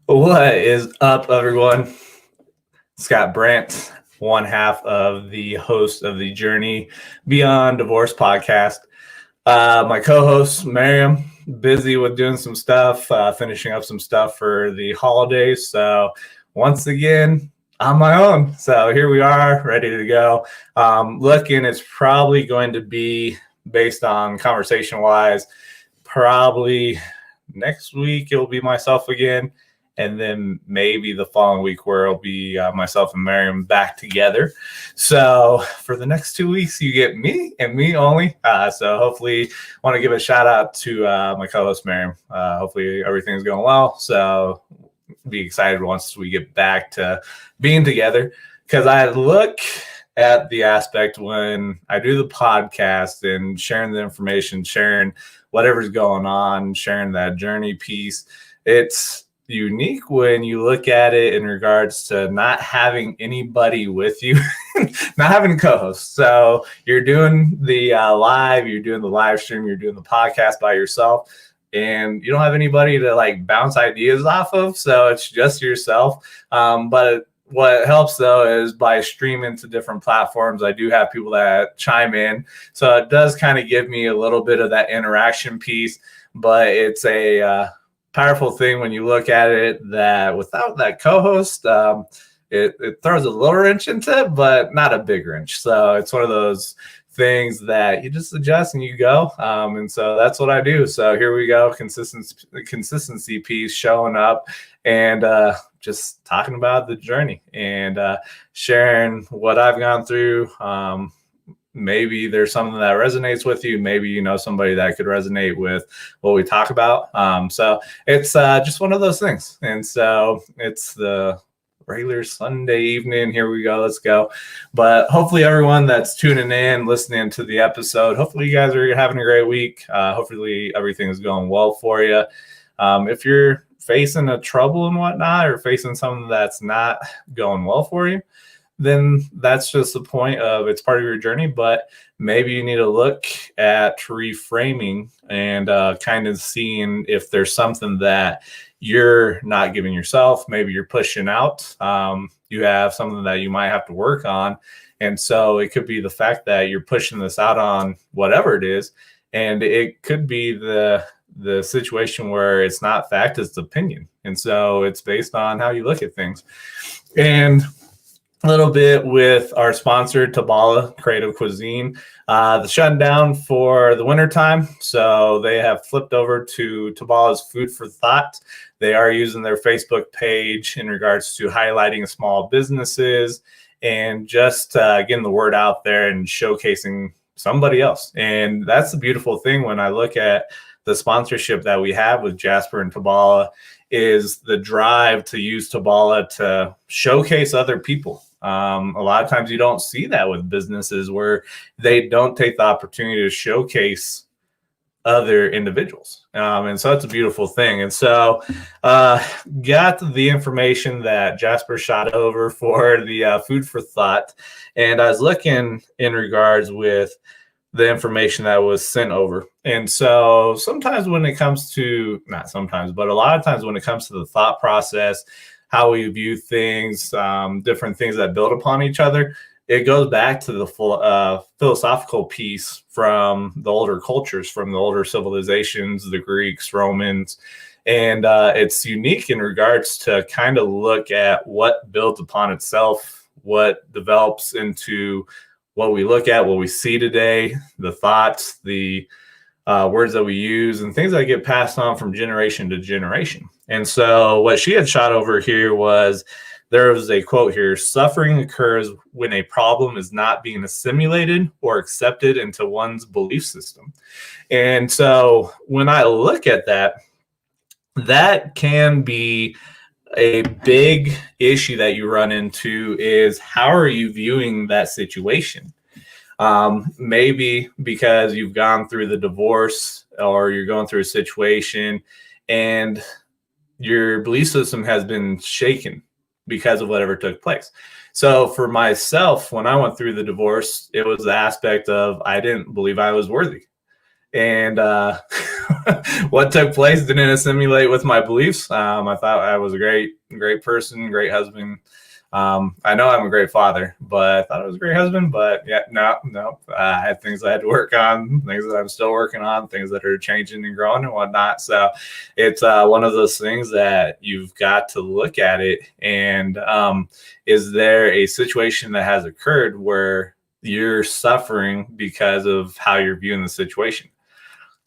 What is up, everyone? Scott Brandt, one half of the host of the Journey Beyond Divorce podcast. My co-host, Miriam, busy with doing some stuff, finishing up some stuff for the holidays. So once again, on my own. So here we are, ready to go. Looking, it's probably going to be based on conversation-wise, probably next week it'll be myself again. And then maybe the following week where it'll be myself and Miriam back together. So for the next 2 weeks, you get me and me only. So hopefully want to give a shout out to my co-host Miriam. Hopefully everything's going well. So be excited once we get back to being together. Because I look at the aspect when I do the podcast and sharing the information, sharing whatever's going on, sharing that journey piece. It's unique when you look at it in regards to not having anybody with you, not having a co-host. So you're doing the live, you're doing the live stream, you're doing the podcast by yourself, and you don't have anybody to like bounce ideas off of. So it's just yourself. But what helps though is by streaming to different platforms, I do have people that chime in. So it does kind of give me a little bit of that interaction piece, but it's a powerful thing when you look at it that without that co-host, it throws a little wrench into it, but not a big wrench. So it's one of those things that you just adjust and you go. And so that's what I do. So here we go. Consistency piece showing up and just talking about the journey and sharing what I've gone through. Maybe there's something that resonates with you. Maybe you know somebody that could resonate with what we talk about. So it's just one of those things. And so it's the regular Sunday evening. Here we go. Let's go. But hopefully everyone that's tuning in, listening to the episode, hopefully you guys are having a great week. Hopefully everything is going well for you. If you're facing a trouble and whatnot, or facing something that's not going well for you, then that's just the point of it's part of your journey. But maybe you need to look at reframing and kind of seeing if there's something that you're not giving yourself. Maybe you're pushing out. You have something that you might have to work on. And so it could be the fact that you're pushing this out on whatever it is. And it could be the situation where it's not fact, it's opinion. And so it's based on how you look at things. And a little bit with our sponsor, Tabala Creative Cuisine. The shutdown for the wintertime. So they have flipped over to Tabala's Food for Thought. They are using their Facebook page in regards to highlighting small businesses and just getting the word out there and showcasing somebody else. And that's the beautiful thing when I look at the sponsorship that we have with Jasper and Tabala is the drive to use Tabala to showcase other people. A lot of times you don't see that with businesses where they don't take the opportunity to showcase other individuals. And so it's a beautiful thing. And so got the information that Jasper shot over for the Food for Thought. And I was looking in regards with the information that was sent over. And so sometimes when it comes to, not sometimes, but a lot of times when it comes to the thought process, how we view things, different things that build upon each other, it goes back to the philosophical piece from the older cultures, from the older civilizations, the Greeks, Romans. And it's unique in regards to kind of look at what builds upon itself, what develops into what we look at, what we see today, the thoughts, the words that we use, and things that get passed on from generation to generation. And so what she had shot over here was, there was a quote here: suffering occurs when a problem is not being assimilated or accepted into one's belief system. And so when I look at that, that can be a big issue that you run into is how are you viewing that situation? Maybe because you've gone through the divorce or you're going through a situation and your belief system has been shaken because of whatever took place. So for myself, when I went through the divorce, it was the aspect of I didn't believe I was worthy. And what took place didn't assimilate with my beliefs. I thought I was a great person, great husband. I know I'm a great father, but I thought I was a great husband. But yeah, no. I had things I had to work on, things that I'm still working on, things that are changing and growing and whatnot. So it's one of those things that you've got to look at it. And is there a situation that has occurred where you're suffering because of how you're viewing the situation?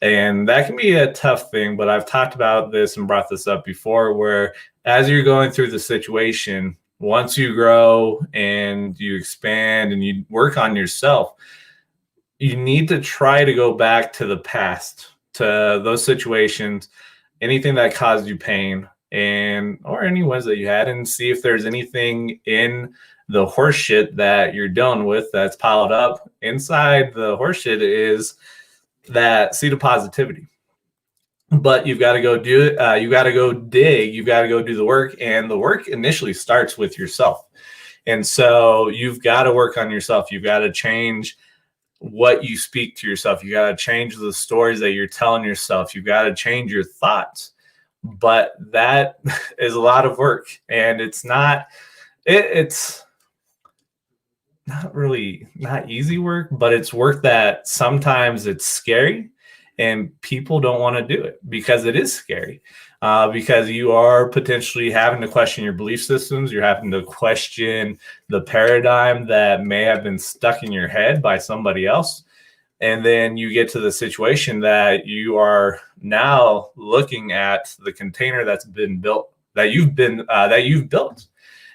And that can be a tough thing, but I've talked about this and brought this up before, where as you're going through the situation, once you grow and you expand and you work on yourself, you need to try to go back to the past, to those situations, anything that caused you pain, and or any ones that you had, and see if there's anything in the horseshit that you're dealing with that's piled up. Inside the horseshit is that seed of positivity. But you've got to go do it. You got to go dig. You've got to go do the work. And the work initially starts with yourself. And so you've got to work on yourself. You've got to change what you speak to yourself. You got to change the stories that you're telling yourself. You've got to change your thoughts. But that is a lot of work. And it's not really not easy work, but it's work that sometimes it's scary and people don't want to do it because it is scary. Because you are potentially having to question your belief systems. You're having to question the paradigm that may have been stuck in your head by somebody else. And then you get to the situation that you are now looking at the container that's been built, that you've built.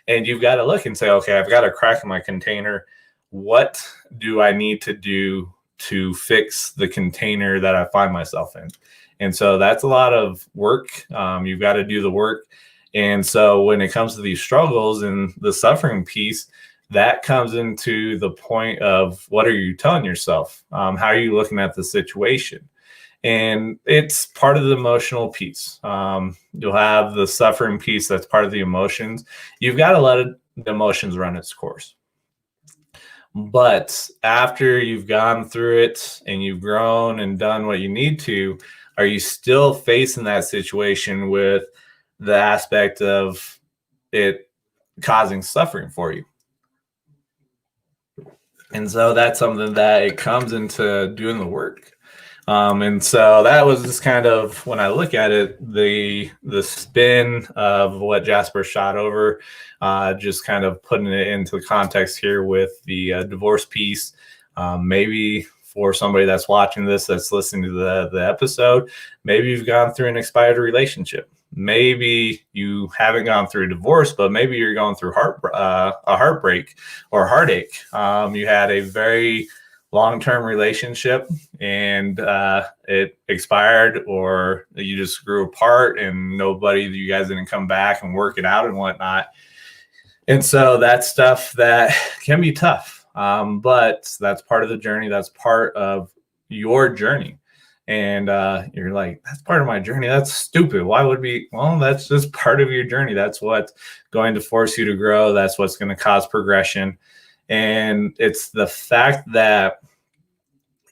And you've got to look and say, okay, I've got a crack in my container. What do I need to do to fix the container that I find myself in? And so that's a lot of work. You've got to do the work. And so when it comes to these struggles and the suffering piece, that comes into the point of what are you telling yourself? How are you looking at the situation? And it's part of the emotional piece. You'll have the suffering piece that's part of the emotions. You've got to let the emotions run its course. But after you've gone through it and you've grown and done what you need to, are you still facing that situation with the aspect of it causing suffering for you? And so that's something that it comes into doing the work. And so that was just kind of, when I look at it, the spin of what Jasper shot over, just kind of putting it into context here with the divorce piece. Maybe for somebody that's watching this, that's listening to the episode, maybe you've gone through an expired relationship. Maybe you haven't gone through a divorce, but maybe you're going through a heartbreak or heartache. You had a very long-term relationship and it expired, or you just grew apart and you guys didn't come back and work it out and whatnot. And so that's stuff that can be tough. But that's part of the journey. That's part of your journey. And you're like, that's part of my journey. That's stupid. Why would we? Well, that's just part of your journey. That's what's going to force you to grow. That's what's going to cause progression. And it's the fact that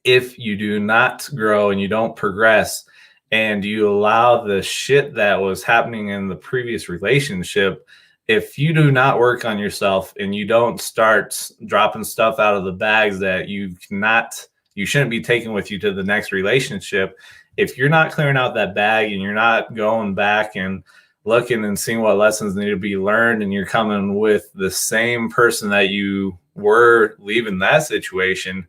if you do not grow and you don't progress and you allow the shit that was happening in the previous relationship, if you do not work on yourself and you don't start dropping stuff out of the bags that you shouldn't be taking with you to the next relationship, if you're not clearing out that bag and you're not going back and looking and seeing what lessons need to be learned, and you're coming with the same person that you were leaving that situation,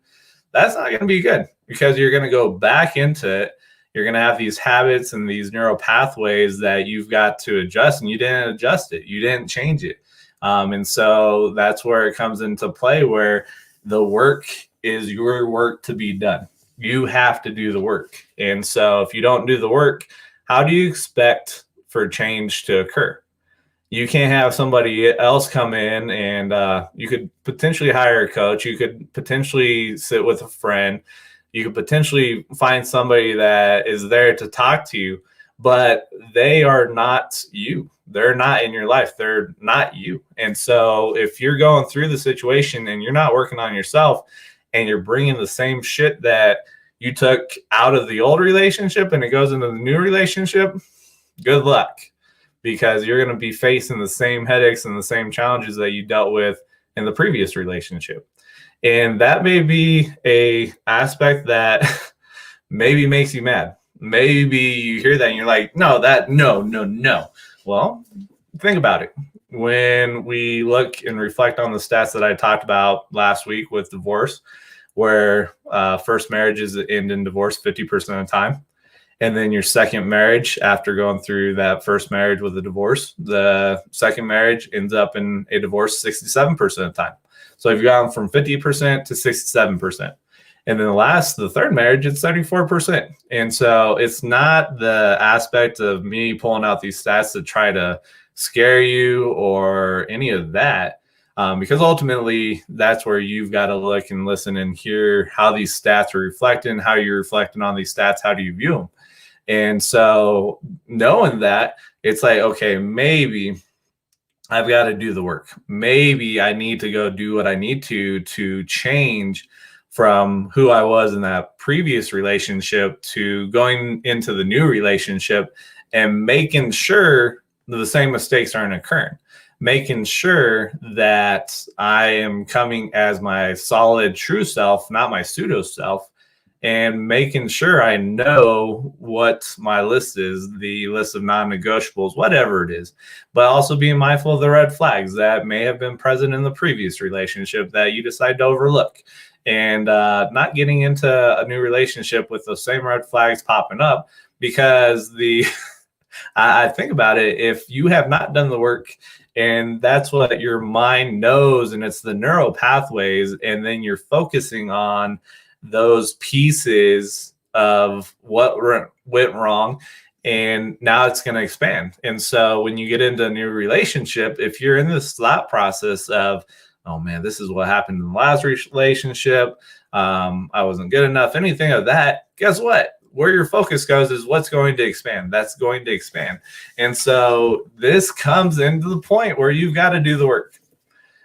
that's not going to be good, because you're going to go back into it. You're going to have these habits and these neural pathways that you've got to adjust, and you didn't adjust it. You didn't change it. And so that's where it comes into play, where the work is your work to be done. You have to do the work. And so if you don't do the work, how do you expect for change to occur? You can't have somebody else come in, and you could potentially hire a coach. You could potentially sit with a friend. You could potentially find somebody that is there to talk to you, but they are not you. They're not in your life. They're not you. And so if you're going through the situation and you're not working on yourself, and you're bringing the same shit that you took out of the old relationship and it goes into the new relationship, good luck, because you're going to be facing the same headaches and the same challenges that you dealt with in the previous relationship. And that may be a aspect that maybe makes you mad. Maybe you hear that and you're like, no. Well, think about it. When we look and reflect on the stats that I talked about last week with divorce, where first marriages end in divorce 50% of the time. And then your second marriage, after going through that first marriage with a divorce, the second marriage ends up in a divorce 67% of the time. So you've gone from 50% to 67%. And then the third marriage, it's 74%. And so it's not the aspect of me pulling out these stats to try to scare you or any of that, because ultimately that's where you've got to look and listen and hear how these stats are reflecting, how you're reflecting on these stats, how do you view them? And so knowing that, it's like, okay, maybe I've got to do the work. Maybe I need to go do what I need to change from who I was in that previous relationship to going into the new relationship and making sure the same mistakes aren't occurring, making sure that I am coming as my solid true self, not my pseudo self, and making sure I know what my list is, the list of non-negotiables, whatever it is, but also being mindful of the red flags that may have been present in the previous relationship that you decide to overlook, and not getting into a new relationship with those same red flags popping up, because I think about it, if you have not done the work and that's what your mind knows, and it's the neural pathways, and then you're focusing on those pieces of what went wrong, and now it's going to expand. And so when you get into a new relationship, if you're in this thought process of, oh man, this is what happened in the last relationship, I wasn't good enough, anything of that, guess what? Where your focus goes is what's going to expand. That's going to expand. And so this comes into the point where you've got to do the work.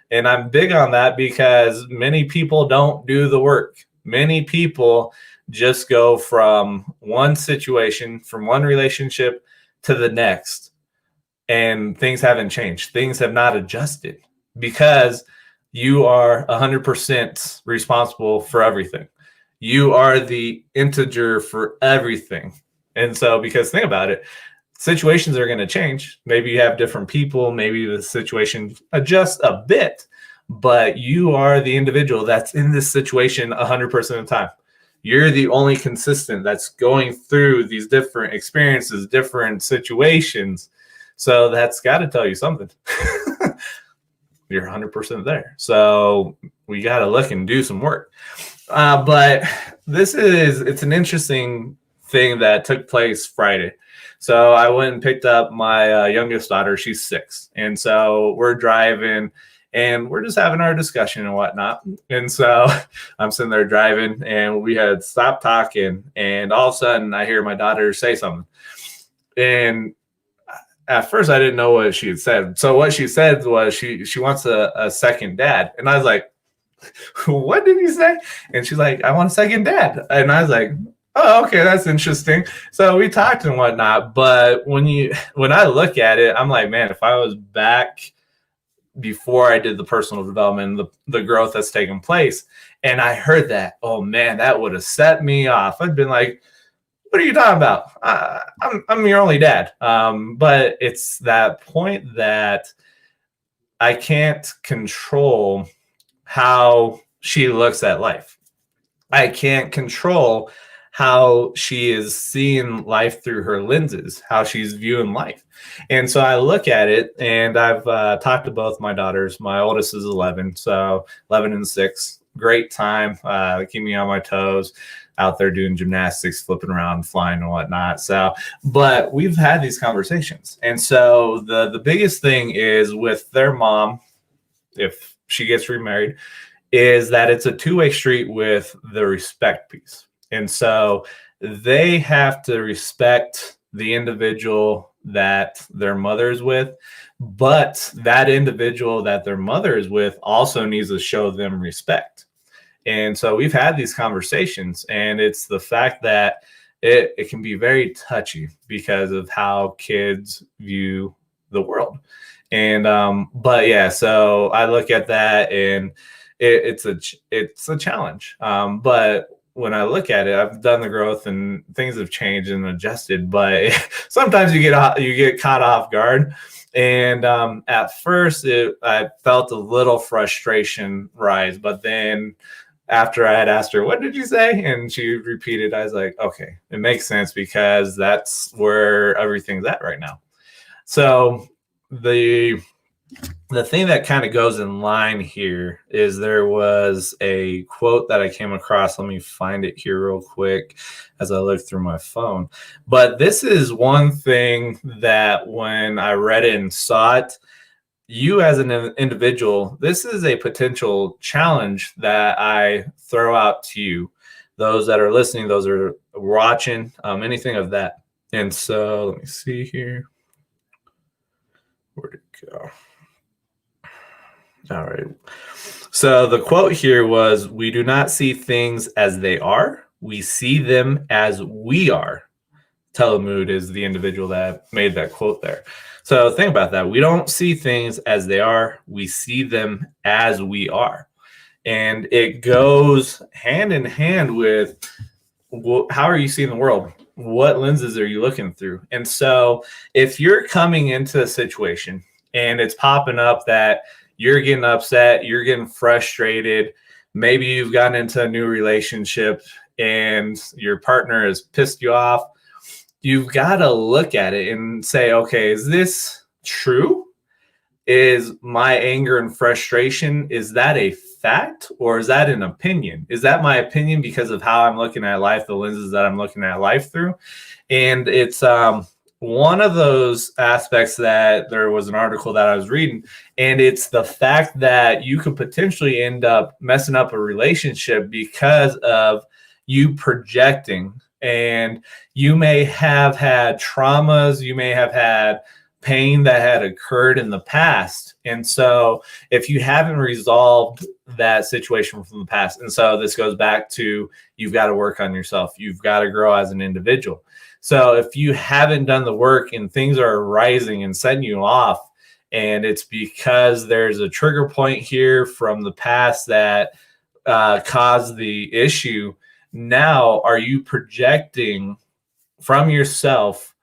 And I'm big on that because many people don't do the work. Many people just go from one situation, from one relationship to the next, and things haven't changed. Things have not adjusted because you are 100% responsible for everything. You are the integer for everything. And so, because think about it, situations are going to change. Maybe you have different people, maybe the situation adjusts a bit, but you are the individual that's in this situation 100% of the time. You're the only consistent that's going through these different experiences, different situations. So that's got to tell you something. You're 100% there. So we got to look and do some work. But it's an interesting thing that took place Friday. So I went and picked up my youngest daughter. She's 6. And so we're driving and we're just having our discussion and whatnot. And so I'm sitting there driving and we had stopped talking. And all of a sudden I hear my daughter say something. And at first I didn't know what she had said. So what she said was she wants a second dad. And I was like, what did he say? And she's like, I want a second dad. And I was like, oh, okay, that's interesting. So we talked and whatnot. But when I look at it, I'm like, man, if I was back before I did the personal development, the growth that's taken place, and I heard that, oh man, that would have set me off. I'd been like, what are you talking about? I'm your only dad. But it's that point that I can't control how she looks at life. I can't control how she is seeing life through her lenses, how she's viewing life. And so I look at it, and I've talked to both my daughters. My oldest is 11, so 11 and 6. Great time, keep me on my toes, out there doing gymnastics, flipping around, flying and whatnot. So, but we've had these conversations. And so the biggest thing is with their mom, if she gets remarried, is that it's a two-way street with the respect piece. And so they have to respect the individual that their mother is with, but that individual that their mother is with also needs to show them respect. And so we've had these conversations, and it's the fact that it can be very touchy because of how kids view the world. And but yeah, so I look at that, and it's a challenge. But when I look at it, I've done the growth and things have changed and adjusted, but sometimes you get caught off guard. And at first, I felt a little frustration rise, but then after I had asked her, "What did you say?" and she repeated, I was like, "Okay, it makes sense because that's where everything's at right now." So the thing that kind of goes in line here is there was a quote that I came across. Let me find it here real quick as I look through my phone. But this is one thing that when I read it and saw it, you as an individual, this is a potential challenge that I throw out to you, those that are listening, those that are watching, anything of that. And so let me see here. Where'd it go? All right. So the quote here was, "We do not see things as they are. We see them as we are." Telemood is the individual that made that quote there. So think about that. We don't see things as they are. We see them as we are. And it goes hand in hand with how are you seeing the world? What lenses are you looking through? And so if you're coming into a situation and it's popping up that you're getting upset, you're getting frustrated, maybe you've gotten into a new relationship and your partner has pissed you off, you've got to look at it and say, okay, is this true? Is my anger and frustration, is that a fact or is that an opinion? Is that my opinion because of how I'm looking at life, the lenses that I'm looking at life through? And it's one of those aspects that there was an article that I was reading, and it's the fact that you could potentially end up messing up a relationship because of you projecting. And you may have had traumas, you may have had pain that had occurred in the past. And so if you haven't resolved that situation from the past, and so this goes back to, you've got to work on yourself. You've got to grow as an individual. So if you haven't done the work and things are rising and setting you off, and it's because there's a trigger point here from the past that caused the issue, now are you projecting from yourself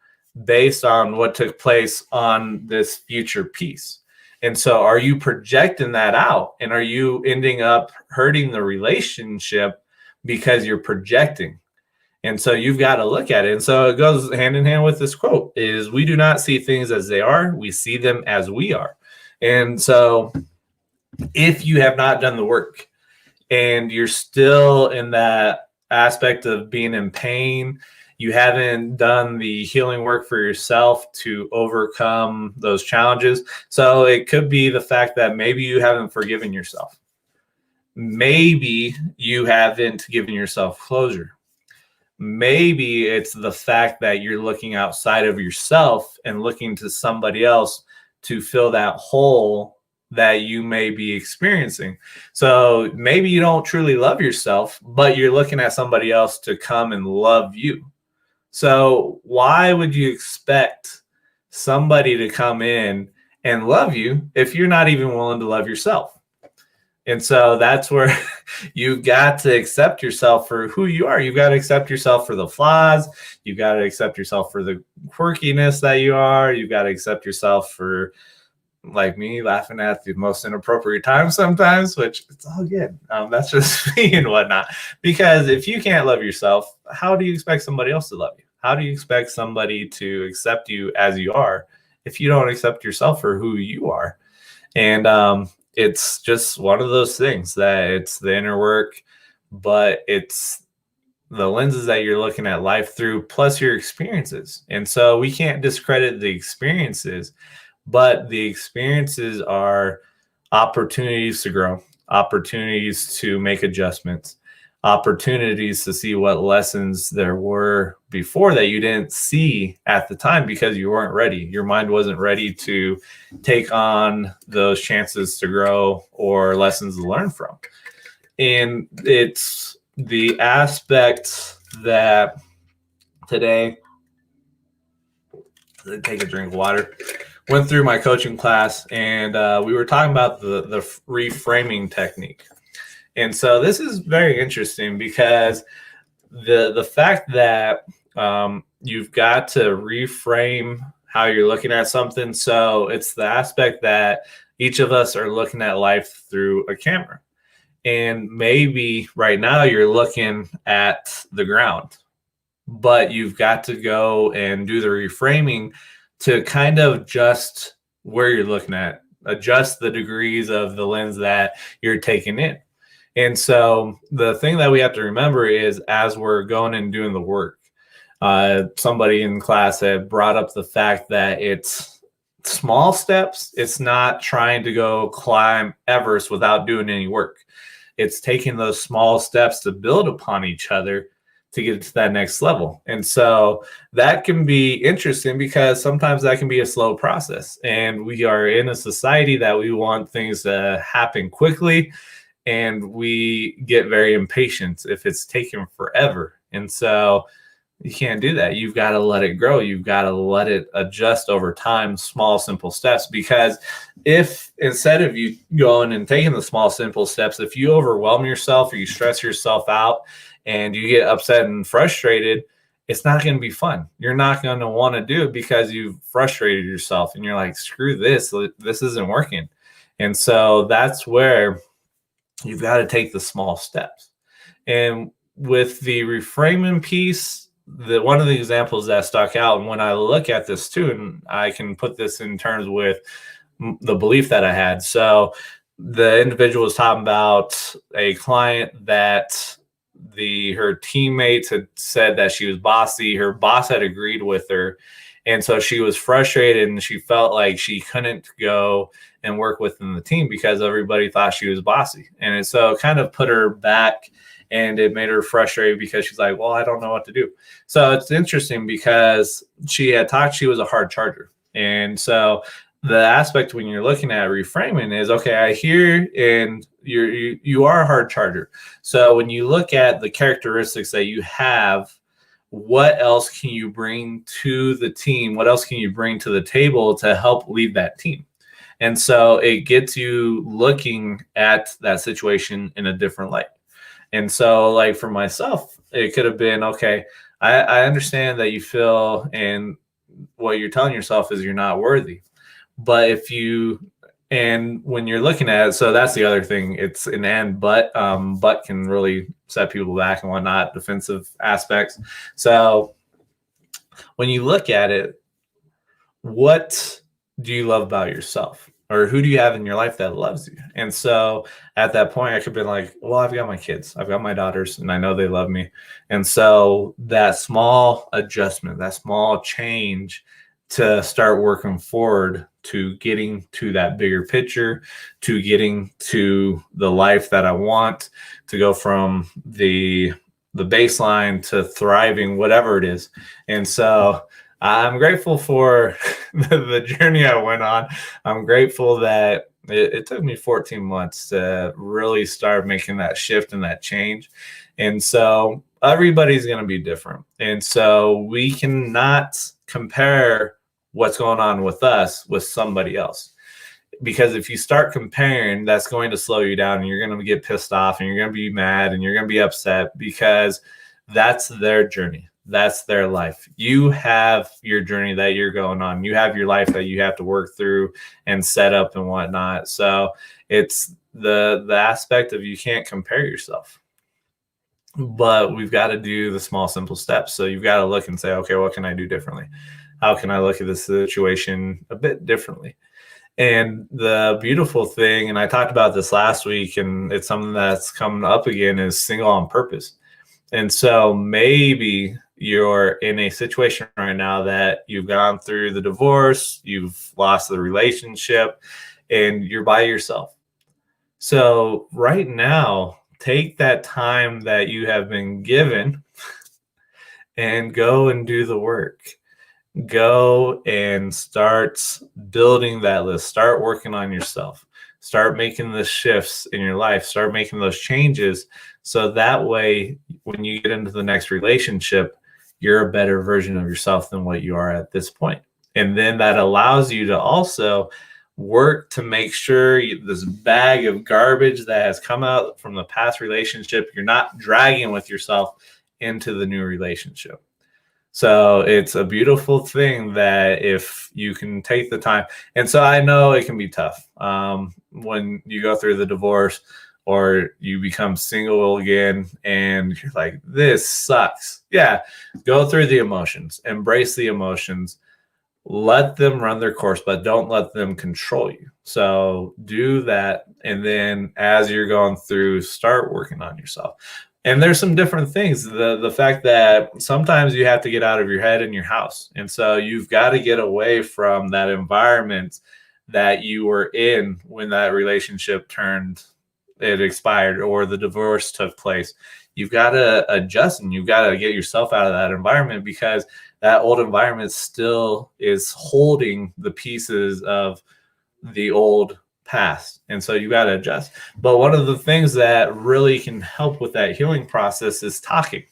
based on what took place on this future piece? And so are you projecting that out, and are you ending up hurting the relationship because you're projecting? And so you've got to look at it. And so it goes hand in hand with this quote is, we do not see things as they are. We see them as we are. And so if you have not done the work and you're still in that aspect of being in pain, you haven't done the healing work for yourself to overcome those challenges. So it could be the fact that maybe you haven't forgiven yourself. Maybe you haven't given yourself closure. Maybe it's the fact that you're looking outside of yourself and looking to somebody else to fill that hole that you may be experiencing. So maybe you don't truly love yourself, but you're looking at somebody else to come and love you. So why would you expect somebody to come in and love you if you're not even willing to love yourself? And so that's where you've got to accept yourself for who you are. You've got to accept yourself for the flaws. You've got to accept yourself for the quirkiness that you are. You've got to accept yourself for, like me, laughing at the most inappropriate times sometimes, which it's all good. That's just me and whatnot. Because if you can't love yourself, how do you expect somebody else to love you? How do you expect somebody to accept you as you are if you don't accept yourself for who you are? And it's just one of those things that it's the inner work, but it's the lenses that you're looking at life through, plus your experiences. And so we can't discredit the experiences, but the experiences are opportunities to grow, opportunities to make adjustments, opportunities to see what lessons there were before that you didn't see at the time because you weren't ready. Your mind wasn't ready to take on those chances to grow or lessons to learn from. And it's the aspect that today, take a drink of water, went through my coaching class, and we were talking about the reframing technique. And so this is very interesting because the fact that you've got to reframe how you're looking at something. So it's the aspect that each of us are looking at life through a camera. And maybe right now you're looking at the ground, but you've got to go and do the reframing to kind of adjust where you're looking at, adjust the degrees of the lens that you're taking in. And so the thing that we have to remember is as we're going and doing the work, somebody in class had brought up the fact that it's small steps. It's not trying to go climb Everest without doing any work. It's taking those small steps to build upon each other to get to that next level. And so that can be interesting because sometimes that can be a slow process. And we are in a society that we want things to happen quickly, and we get very impatient if it's taking forever. And so you can't do that. You've got to let it grow. You've got to let it adjust over time, small, simple steps. Because if instead of you going and taking the small, simple steps, if you overwhelm yourself or you stress yourself out and you get upset and frustrated, it's not going to be fun. You're not going to want to do it because you've frustrated yourself and you're like, screw this. This isn't working. And so that's where you've got to take the small steps. And with the reframing piece, one of the examples that stuck out, and when I look at this too, and I can put this in terms with the belief that I had. So the individual was talking about a client that her teammates had said that she was bossy. Her boss had agreed with her. And so she was frustrated and she felt like she couldn't go and work within the team because everybody thought she was bossy. And so it kind of put her back and it made her frustrated because she's like, well, I don't know what to do. So it's interesting because she had talked, she was a hard charger. And so the aspect when you're looking at reframing is, okay, I hear and you are a hard charger. So when you look at the characteristics that you have, what else can you bring to the team? What else can you bring to the table to help lead that team? And so it gets you looking at that situation in a different light. And so like for myself, it could have been, okay, I understand that you feel and what you're telling yourself is you're not worthy. But and when you're looking at it, so that's the other thing. It's an and but can really set people back and whatnot, defensive aspects. So when you look at it, what do you love about yourself? Or who do you have in your life that loves you? And so at that point, I could have been like, well, I've got my kids, I've got my daughters, and I know they love me. And so that small adjustment, that small change to start working forward to getting to that bigger picture, to getting to the life that I want, to go from the baseline to thriving, whatever it is. And so I'm grateful for the journey I went on. I'm grateful that it took me 14 months to really start making that shift and that change. And so everybody's going to be different. And so we cannot compare what's going on with us with somebody else. Because if you start comparing, that's going to slow you down and you're going to get pissed off and you're going to be mad and you're going to be upset because that's their journey. That's their life. You have your journey that you're going on. You have your life that you have to work through and set up and whatnot. So it's the aspect of you can't compare yourself. But we've got to do the small, simple steps. So you've got to look and say, okay, what can I do differently? How can I look at this situation a bit differently? And the beautiful thing, and I talked about this last week, and it's something that's coming up again, is single on purpose. And so maybe you're in a situation right now that you've gone through the divorce, you've lost the relationship, and you're by yourself. So right now, take that time that you have been given and go and do the work. Go and start building that list. Start working on yourself. Start making the shifts in your life, start making those changes. So that way, when you get into the next relationship, you're a better version of yourself than what you are at this point. And then that allows you to also work to make sure this bag of garbage that has come out from the past relationship, you're not dragging with yourself into the new relationship. So it's a beautiful thing that if you can take the time. And so I know it can be tough when you go through the divorce or you become single again and you're like, this sucks. Yeah, go through the emotions, embrace the emotions, let them run their course, but don't let them control you. So do that. And then as you're going through, start working on yourself. And there's some different things. The fact that sometimes you have to get out of your head in your house. And so you've got to get away from that environment that you were in when that relationship it expired or the divorce took place. You've got to adjust and you've got to get yourself out of that environment because that old environment still is holding the pieces of the old past. And so you got to adjust. But one of the things that really can help with that healing process is talking.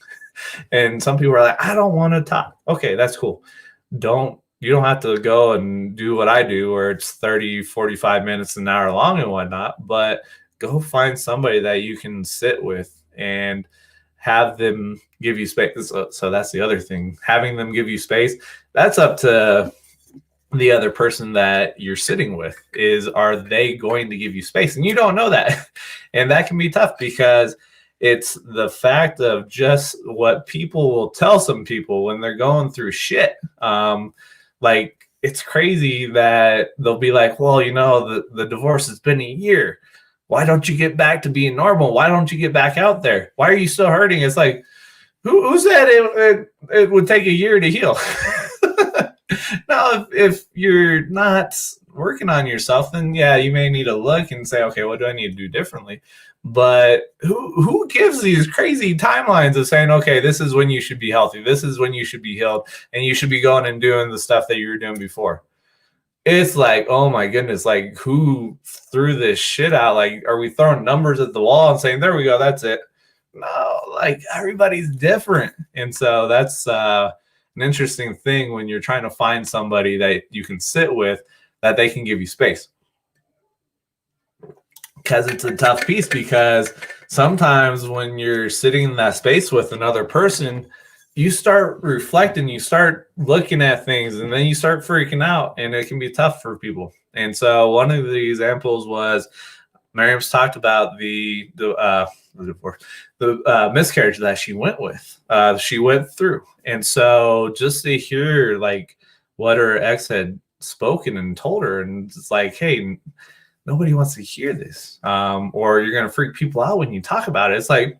And some people are like, I don't want to talk. Okay, that's cool. You don't have to go and do what I do where it's 30, 45 minutes, an hour long and whatnot, but go find somebody that you can sit with and have them give you space. So that's the other thing. Having them give you space, that's up to the other person that you're sitting with. Are they going to give you space? And you don't know that. And that can be tough because it's the fact of just what people will tell some people when they're going through shit. Like it's crazy that they'll be like, well, the divorce has been a year. Why don't you get back to being normal? Why don't you get back out there? Why are you still hurting? It's like, who said it would take a year to heal? Now, if you're not working on yourself, then yeah, you may need to look and say, okay, what do I need to do differently? But who gives these crazy timelines of saying, okay, this is when you should be healthy, this is when you should be healed, and you should be going and doing the stuff that you were doing before? It's like, oh my goodness, like who threw this shit out? Like, are we throwing numbers at the wall and saying, there we go, that's it? No, like everybody's different. And so that's an interesting thing when you're trying to find somebody that you can sit with, that they can give you space. Because it's a tough piece, because sometimes when you're sitting in that space with another person, you start reflecting, you start looking at things, and then you start freaking out, and it can be tough for people. And so one of the examples was Miriam's talked about the miscarriage that she went through. And so just to hear like what her ex had spoken and told her, and it's like, hey, nobody wants to hear this, or you're going to freak people out when you talk about it. It's like,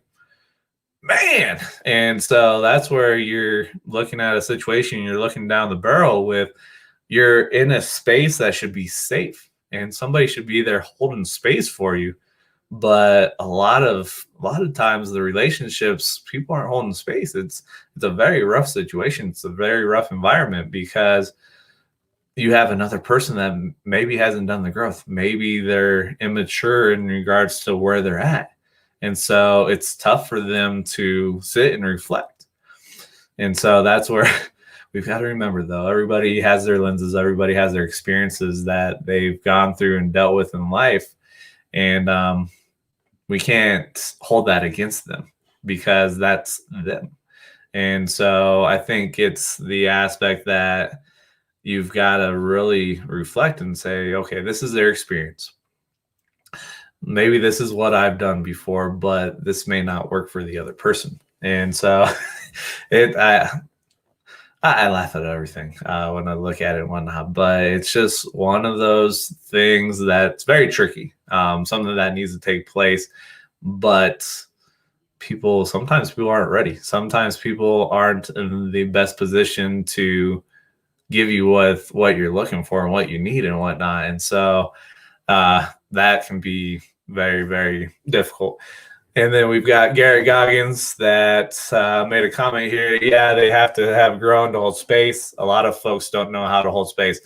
man. And so that's where you're looking at a situation, you're looking down the barrel with, you're in a space that should be safe and somebody should be there holding space for you. But a lot of times the relationships, people aren't holding space. It's a very rough situation. It's a very rough environment because you have another person that maybe hasn't done the growth. Maybe they're immature in regards to where they're at. And so it's tough for them to sit and reflect. And so that's where we've got to remember, though, everybody has their lenses. Everybody has their experiences that they've gone through and dealt with in life. And we can't hold that against them because that's them. And so I think it's the aspect that you've got to really reflect and say, okay, this is their experience. Maybe this is what I've done before, but this may not work for the other person. And so I laugh at everything when I look at it and whatnot, but it's just one of those things that's very tricky, something that needs to take place. But sometimes people aren't ready. Sometimes people aren't in the best position to give you what you're looking for and what you need and whatnot. And so that can be very, very difficult. And then we've got Garrett Goggins that made a comment here. Yeah, they have to have grown to hold space. A lot of folks don't know how to hold space.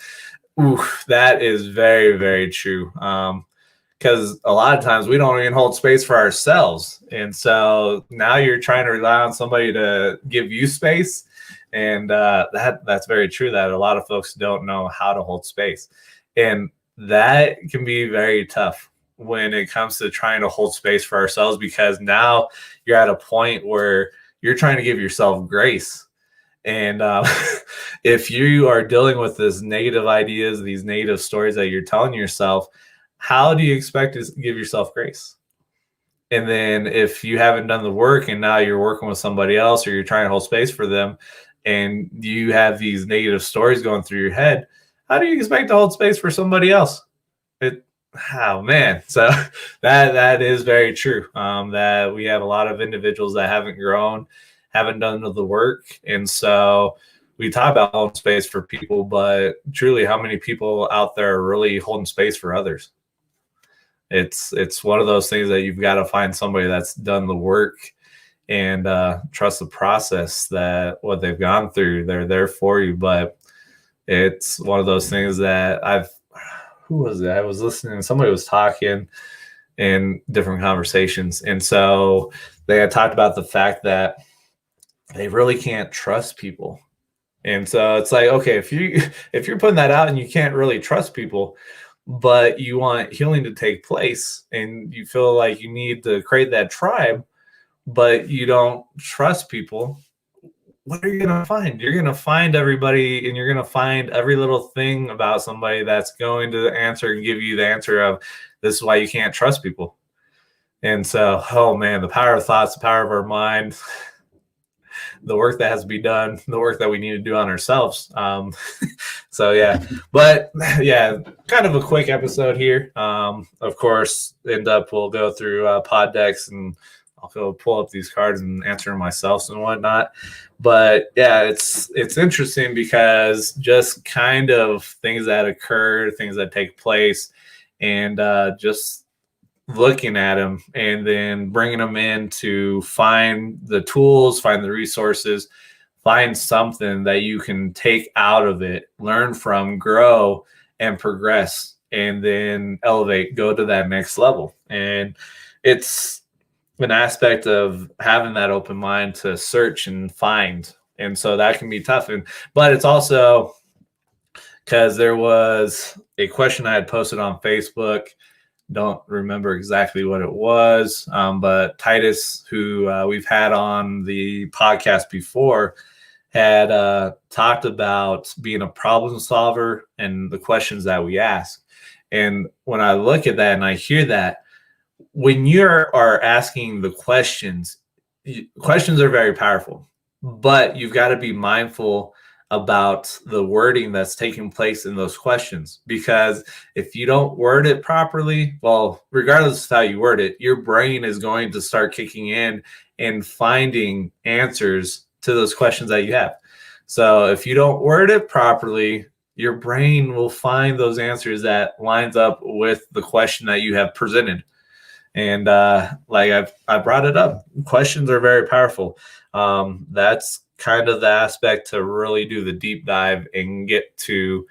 Ooh, that is very, very true. because a lot of times we don't even hold space for ourselves. And so now you're trying to rely on somebody to give you space. And that's very true, that a lot of folks don't know how to hold space. And that can be very tough when it comes to trying to hold space for ourselves, because now you're at a point where you're trying to give yourself grace. And if you are dealing with this negative ideas, these negative stories that you're telling yourself, how do you expect to give yourself grace? And then if you haven't done the work and now you're working with somebody else, or you're trying to hold space for them, and you have these negative stories going through your head, how do you expect to hold space for somebody else? Oh man. So that is very true. That we have a lot of individuals that haven't grown, haven't done the work. And so we talk about holding space for people, but truly, how many people out there are really holding space for others? It's one of those things that you've got to find somebody that's done the work and trust the process, that what they've gone through, they're there for you. But it's one of those things that who was it? I was listening, somebody was talking in different conversations. And so they had talked about the fact that they really can't trust people. And so it's like, okay, if you're putting that out and you can't really trust people, but you want healing to take place and you feel like you need to create that tribe, but you don't trust people, what are you going to find? You're going to find everybody, and you're going to find every little thing about somebody that's going to answer and give you the answer of, this is why you can't trust people. And so, oh man, the power of thoughts, the power of our mind, the work that has to be done, the work that we need to do on ourselves. So yeah, but yeah, kind of a quick episode here. Of course, we'll go through pod decks, and I'll go pull up these cards and answer them myself and whatnot. But yeah, it's interesting because just kind of things that occur, things that take place, and just looking at them and then bringing them in to find the tools, find the resources, find something that you can take out of it, learn from, grow, and progress, and then elevate, go to that next level. And it's an aspect of having that open mind to search and find. And so that can be tough. But it's also because there was a question I had posted on Facebook. Don't remember exactly what it was, but Titus, who we've had on the podcast before, had talked about being a problem solver and the questions that we ask. And when I look at that and I hear that, when you are asking the questions are very powerful, but you've got to be mindful about the wording that's taking place in those questions. Because if you don't word it properly, well, regardless of how you word it, your brain is going to start kicking in and finding answers to those questions that you have. So if you don't word it properly, your brain will find those answers that lines up with the question that you have presented. And like I brought it up, questions are very powerful. That's kind of the aspect to really do the deep dive and get to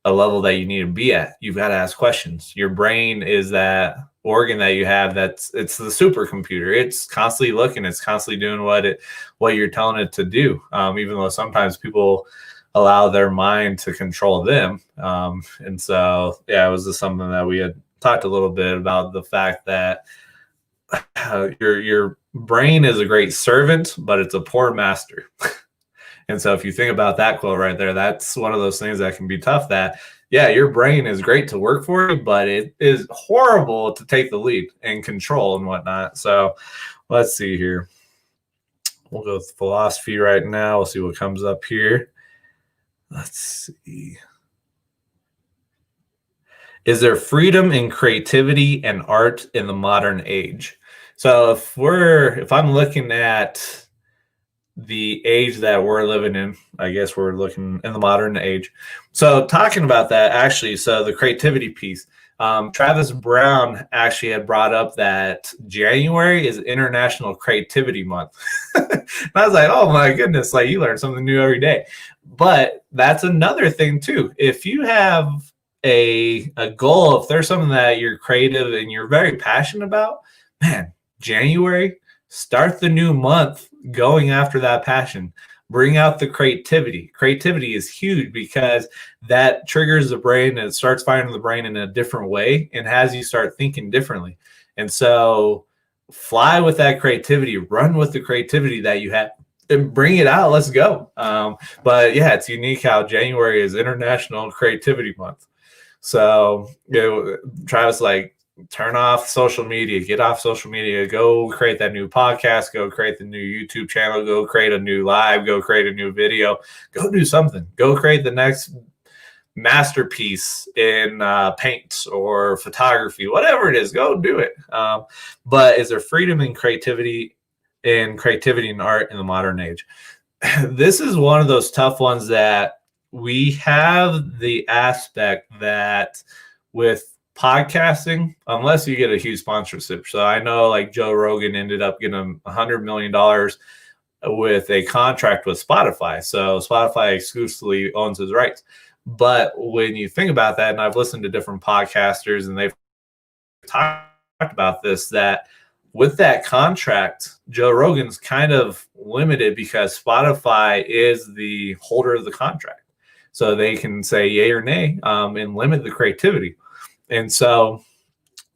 a level that you need to be at. You've got to ask questions. Your brain is that organ that you have it's the supercomputer. It's constantly looking, it's constantly doing what you're telling it to do, even though sometimes people allow their mind to control them. And so yeah, it was just something that we had talked a little bit about, the fact that your brain is a great servant, but it's a poor master. And so if you think about that quote right there, that's one of those things that can be tough. That, yeah, your brain is great to work for you, but it is horrible to take the lead and control and whatnot. So let's see here. We'll go with philosophy right now. We'll see what comes up here. Let's see. Is there freedom in creativity and art in the modern age? So if I'm looking at the age that we're living in, I guess we're looking in the modern age. So talking about that, actually, so the creativity piece, Travis Brown actually had brought up that January is International Creativity Month. And I was like, oh my goodness, like you learn something new every day. But that's another thing too. If you have a goal, if there's something that you're creative and you're very passionate about, man, January, start the new month going after that passion. Bring out the creativity. Creativity is huge because that triggers the brain and it starts firing the brain in a different way and has you start thinking differently. And so fly with that creativity, run with the creativity that you have and bring it out. Let's go. But yeah, it's unique how January is International Creativity Month. So, Travis, like, turn off social media, get off social media, go create that new podcast, go create the new YouTube channel, go create a new live, go create a new video, go do something, go create the next masterpiece in paint or photography, whatever it is, go do it. But is there freedom in creativity and art in the modern age? This is one of those tough ones that we have the aspect that with podcasting, unless you get a huge sponsorship. So I know like Joe Rogan ended up getting $100 million with a contract with Spotify. So Spotify exclusively owns his rights. But when you think about that, and I've listened to different podcasters and they've talked about this, that with that contract, Joe Rogan's kind of limited because Spotify is the holder of the contract. So they can say yay or nay and limit the creativity. And so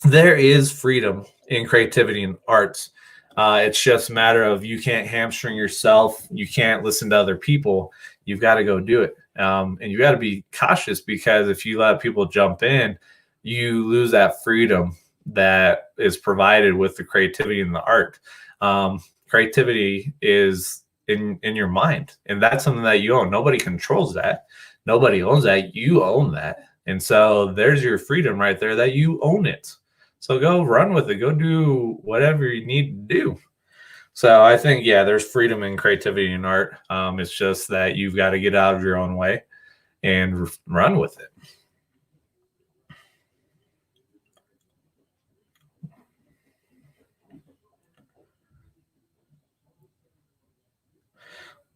there is freedom in creativity and arts. It's just a matter of you can't hamstring yourself. You can't listen to other people. You've got to go do it. And you got to be cautious because if you let people jump in, you lose that freedom that is provided with the creativity and the art. Creativity is in your mind, and that's something that you own. Nobody controls that. Nobody owns that. You own that. And so there's your freedom right there that you own it. So go run with it. Go do whatever you need to do. So I think, yeah, there's freedom in creativity and art. It's just that you've got to get out of your own way and run with it.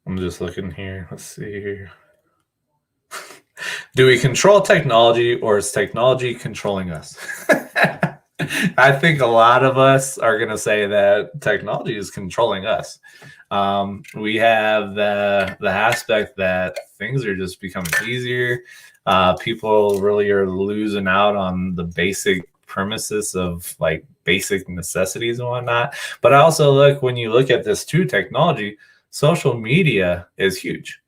I'm just looking here. Let's see here. Do we control technology or is technology controlling us? I think a lot of us are going to say that technology is controlling us. We have the aspect that things are just becoming easier. People really are losing out on the basic premises of like basic necessities and whatnot. But I also look, when you look at this too, technology, social media is huge.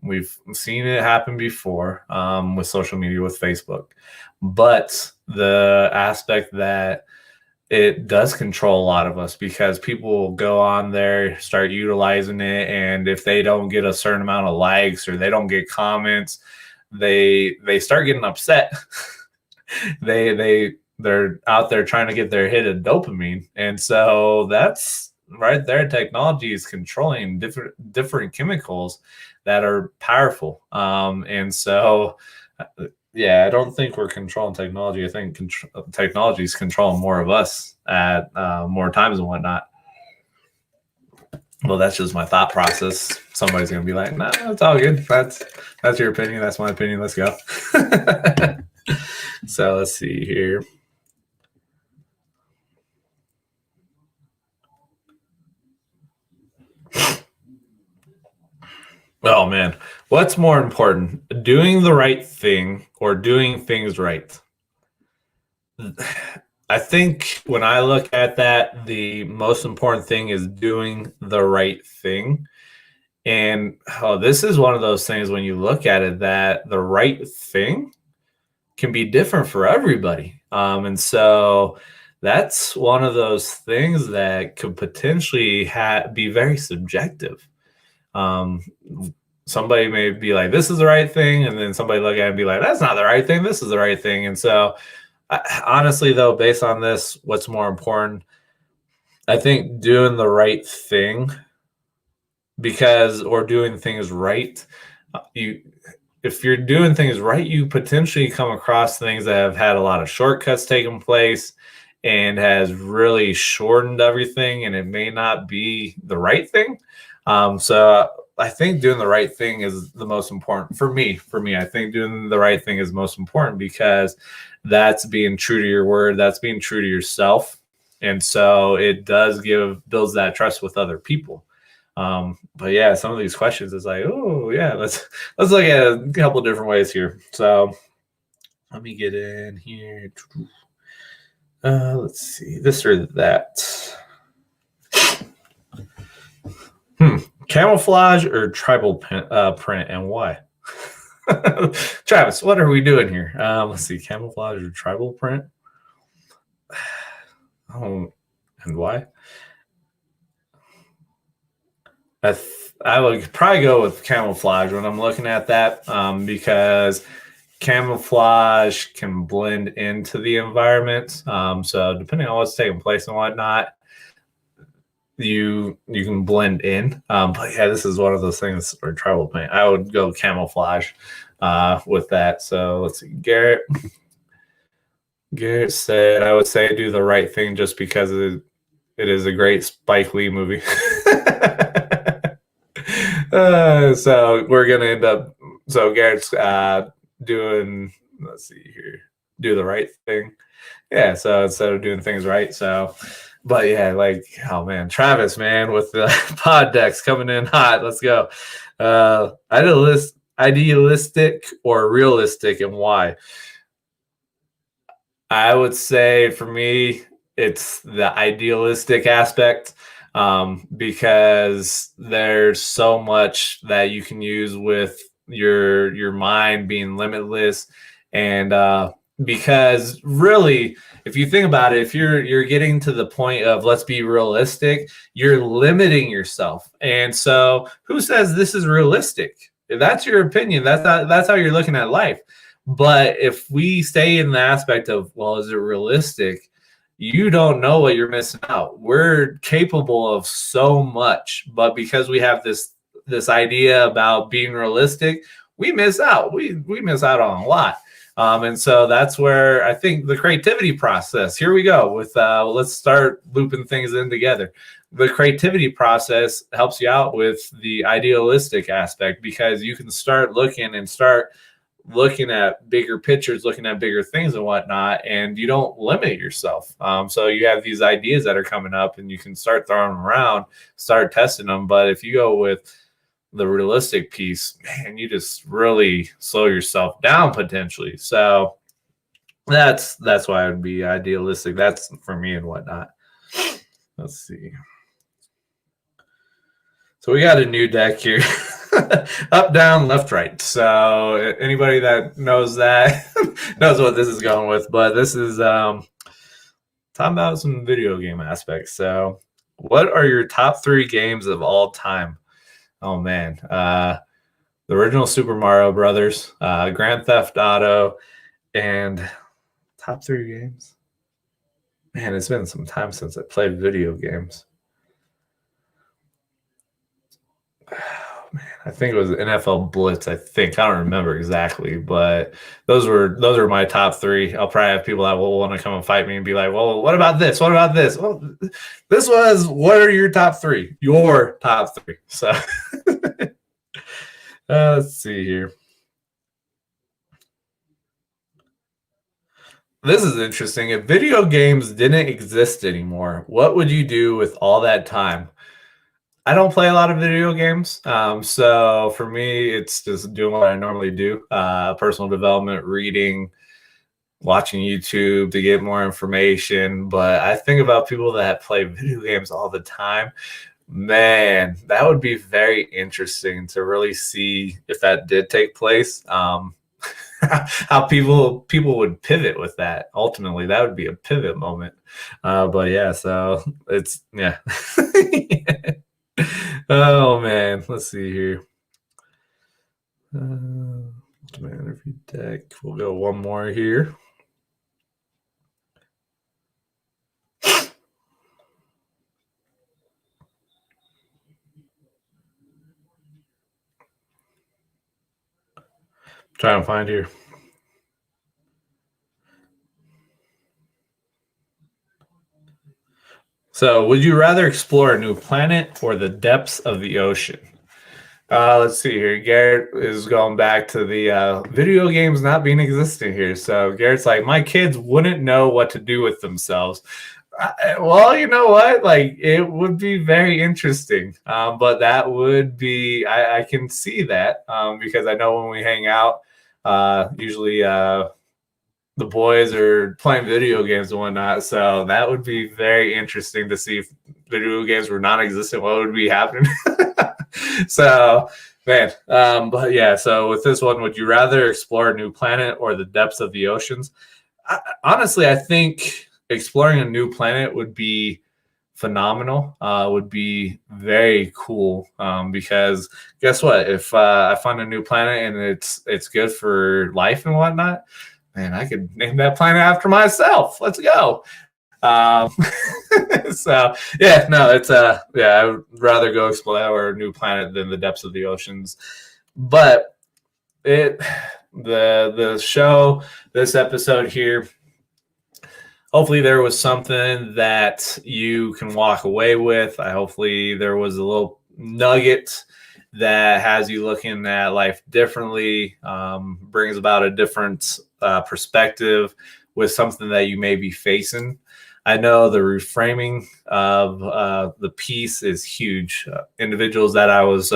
We've seen it happen before with social media, with Facebook, but the aspect that it does control a lot of us because people will go on there, start utilizing it, and if they don't get a certain amount of likes or they don't get comments, they start getting upset. They're out there trying to get their hit of dopamine, and so that's right there. Technology is controlling different chemicals that are powerful, and so yeah, I don't think we're controlling technology. I think technology is controlling more of us at more times and whatnot. Well, that's just my thought process. Somebody's gonna be like, "No, nah, it's all good. That's your opinion. That's my opinion. Let's go." So let's see here. Oh man, what's more important, doing the right thing or doing things right? I think when I look at that, the most important thing is doing the right thing. And this is one of those things when you look at it that the right thing can be different for everybody. And so that's one of those things that could potentially be very subjective. Somebody may be like, this is the right thing. And then somebody look at it and be like, that's not the right thing. This is the right thing. And so honestly, though, based on this, what's more important? I think doing the right thing or doing things right. If you're doing things right, you potentially come across things that have had a lot of shortcuts taking place and has really shortened everything, and it may not be the right thing. So I think doing the right thing is the most important for me. I think doing the right thing is most important because that's being true to your word. That's being true to yourself. And so it builds that trust with other people. But yeah, some of these questions is like, oh yeah, let's look at a couple different ways here. So let me get in here. Let's see, this or that. Camouflage or tribal print, and why? Travis, what are we doing here? Let's see, camouflage or tribal print. Oh, and why? I would probably go with camouflage when I'm looking at that, because camouflage can blend into the environment. So depending on what's taking place and whatnot, you can blend in. But yeah, this is one of those things for tribal paint. I would go camouflage with that. So let's see. Garrett said, I would say do the right thing just because it is a great Spike Lee movie. So we're gonna end up. So Garrett's doing. Let's see here. Do the right thing. Yeah. So instead of doing things right, so. But yeah, like, oh man, Travis, man, with the pod decks coming in hot. Let's go. Idealistic or realistic, and why? I would say for me, it's the idealistic aspect, because there's so much that you can use with your mind being limitless, and because really, if you think about it, if you're getting to the point of let's be realistic, you're limiting yourself. And so who says this is realistic? If that's your opinion, that's how you're looking at life. But if we stay in the aspect of, well, is it realistic? You don't know what you're missing out. We're capable of so much, but because we have this idea about being realistic, we miss out. We miss out on a lot. And so that's where I think the creativity process, here we go with, let's start looping things in together. The creativity process helps you out with the idealistic aspect, because you can start looking at bigger pictures, looking at bigger things and whatnot, and you don't limit yourself. So you have these ideas that are coming up and you can start throwing them around, start testing them. But if you go with the realistic piece, man, you just really slow yourself down potentially. So that's why I would be idealistic. That's for me and whatnot. Let's see. So we got a new deck here. Up, down, left, right. So anybody that knows that knows what this is going with. But this is talking about some video game aspects. So what are your top 3 games of all time? Oh man, the original Super Mario Brothers, Grand Theft Auto, and top 3 games. Man, it's been some time since I played video games. Oh man, I think it was NFL Blitz. I don't remember exactly, but those are my top 3. I'll probably have people that will want to come and fight me and be like, "Well, what about this? What about this?" Well, this was, what are your top 3? Your top 3. So. Let's see here. This is interesting. If video games didn't exist anymore, what would you do with all that time? I don't play a lot of video games. So for me, it's just doing what I normally do. Personal development, reading, watching YouTube to get more information. But I think about people that play video games all the time. Man, that would be very interesting to really see if that did take place. How people would pivot with that. Ultimately, that would be a pivot moment. But yeah, so it's, yeah. Oh man, let's see here. Ultimate interview deck. We'll go one more here. Trying to find here. So, would you rather explore a new planet or the depths of the ocean? Let's see here. Garrett is going back to the video games not being existent here. So Garrett's like, my kids wouldn't know what to do with themselves. Well, you know what? Like, it would be very interesting. But that would be, I can see that because I know when we hang out, usually the boys are playing video games and whatnot. So that would be very interesting to see if video games were non-existent. What would be happening? So, man, but yeah, so with this one, would you rather explore a new planet or the depths of the oceans? Honestly, I think exploring a new planet would be phenomenal, would be very cool, because guess what? If I find a new planet and it's good for life and whatnot, man, I could name that planet after myself. Let's go. Um, so yeah, no, it's yeah, I would rather go explore a new planet than the depths of the oceans. But the show, this episode here, hopefully there was something that you can walk away with. Hopefully there was a little nugget that has you looking at life differently, brings about a different perspective with something that you may be facing. I know the reframing of the piece is huge. Individuals that I was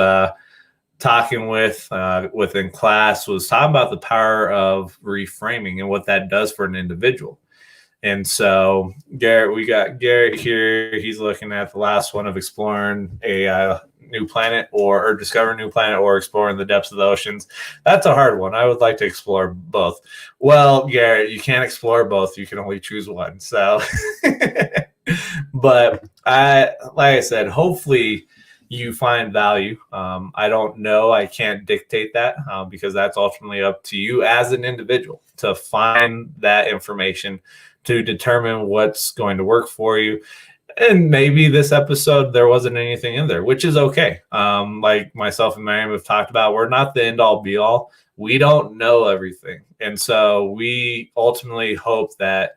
talking within class was talking about the power of reframing and what that does for an individual. And so Garrett, we got Garrett here. He's looking at the last one of exploring a new planet or discover a new planet or exploring the depths of the oceans. That's a hard one. I would like to explore both. Well, Garrett, you can't explore both. You can only choose one. So, but like I said, hopefully you find value. I don't know. I can't dictate that because that's ultimately up to you as an individual to find that information to determine what's going to work for you. And maybe this episode, there wasn't anything in there, which is okay. Like myself and Miriam have talked about, we're not the end all be all. We don't know everything. And so we ultimately hope that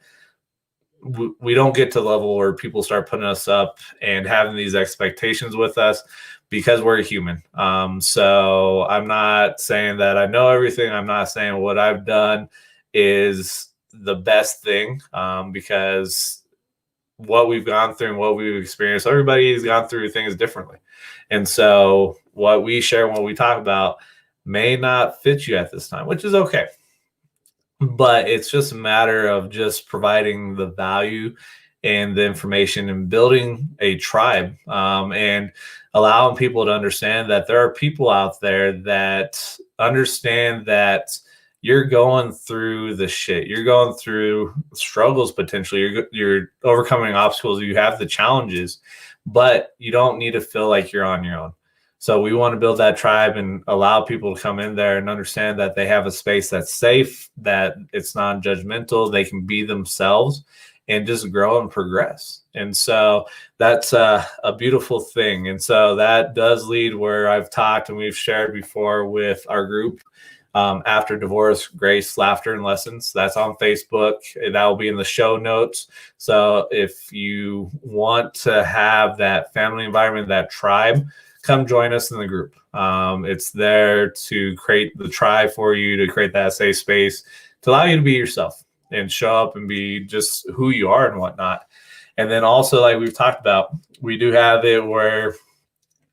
we don't get to the level where people start putting us up and having these expectations with us because we're human. So I'm not saying that I know everything. I'm not saying what I've done is the best thing, because what we've gone through and what we've experienced, everybody's gone through things differently. And so what we share and what we talk about may not fit you at this time, which is okay. But it's just a matter of just providing the value and the information and building a tribe, and allowing people to understand that there are people out there that understand that you're going through the shit. You're going through struggles potentially. You're overcoming obstacles. You have the challenges, but you don't need to feel like you're on your own. So we want to build that tribe and allow people to come in there and understand that they have a space that's safe, that it's non-judgmental. They can be themselves and just grow and progress. And so that's a beautiful thing. And so that does lead where I've talked and we've shared before with our group, After Divorce, Grace, Laughter, and Lessons. That's on Facebook. That will be in the show notes. So if you want to have that family environment, that tribe, come join us in the group. It's there to create the tribe for you, to create that safe space, to allow you to be yourself and show up and be just who you are and whatnot. And then also, like we've talked about, we do have it where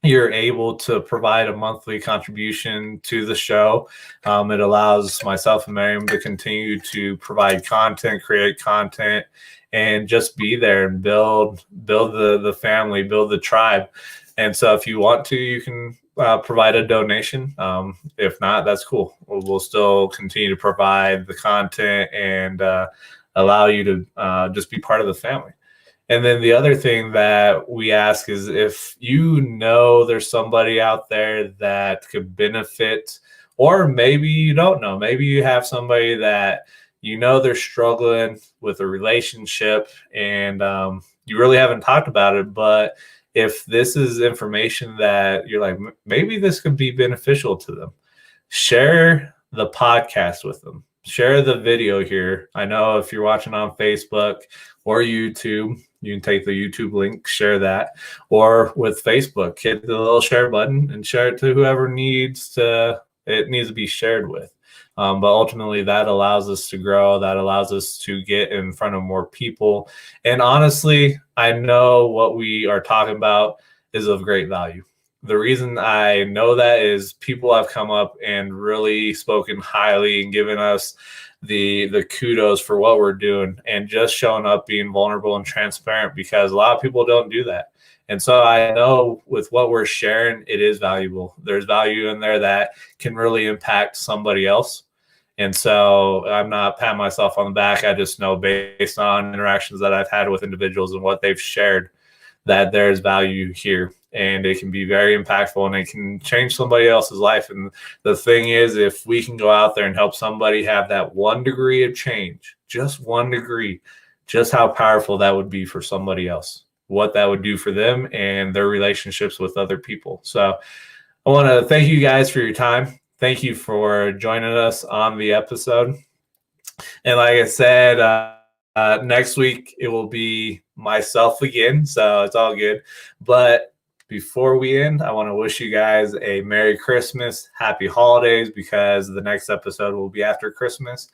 you're able to provide a monthly contribution to the show. It allows myself and Miriam to continue to provide content, create content, and just be there and build the family, build the tribe. And so if you want to, you can provide a donation. If not, that's cool. We'll still continue to provide the content and allow you to just be part of the family. And then the other thing that we ask is if you know there's somebody out there that could benefit, or maybe you don't know, maybe you have somebody that you know they're struggling with a relationship and you really haven't talked about it, but if this is information that you're like, maybe this could be beneficial to them, share the podcast with them. share the video here. I know if you're watching on Facebook or YouTube, you can take the YouTube link, share that, or with Facebook, hit the little share button and share it to whoever it needs to be shared with. But ultimately, that allows us to grow. That allows us to get in front of more people. And honestly, I know what we are talking about is of great value. The reason I know that is people have come up and really spoken highly and given us the kudos for what we're doing and just showing up, being vulnerable and transparent, because a lot of people don't do that. And so I know with what we're sharing, it is valuable. There's value in there that can really impact somebody else. And so I'm not patting myself on the back. I just know based on interactions that I've had with individuals and what they've shared that there's value here, and it can be very impactful and it can change somebody else's life. And the thing is, if we can go out there and help somebody have that 1 degree of change, just 1 degree, just how powerful that would be for somebody else, what that would do for them and their relationships with other people. So I want to thank you guys for your time. Thank you for joining us on the episode. And like I said, next week it will be myself again, so it's all good. But before we end, I want to wish you guys a Merry Christmas, Happy Holidays, because the next episode will be after Christmas.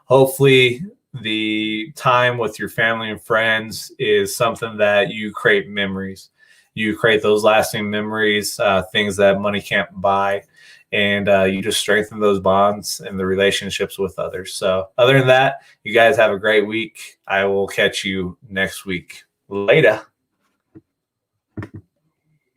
Hopefully the time with your family and friends is something that you create memories. You create those lasting memories, things that money can't buy. And you just strengthen those bonds and the relationships with others. So other than that, you guys have a great week. I will catch you next week. Later.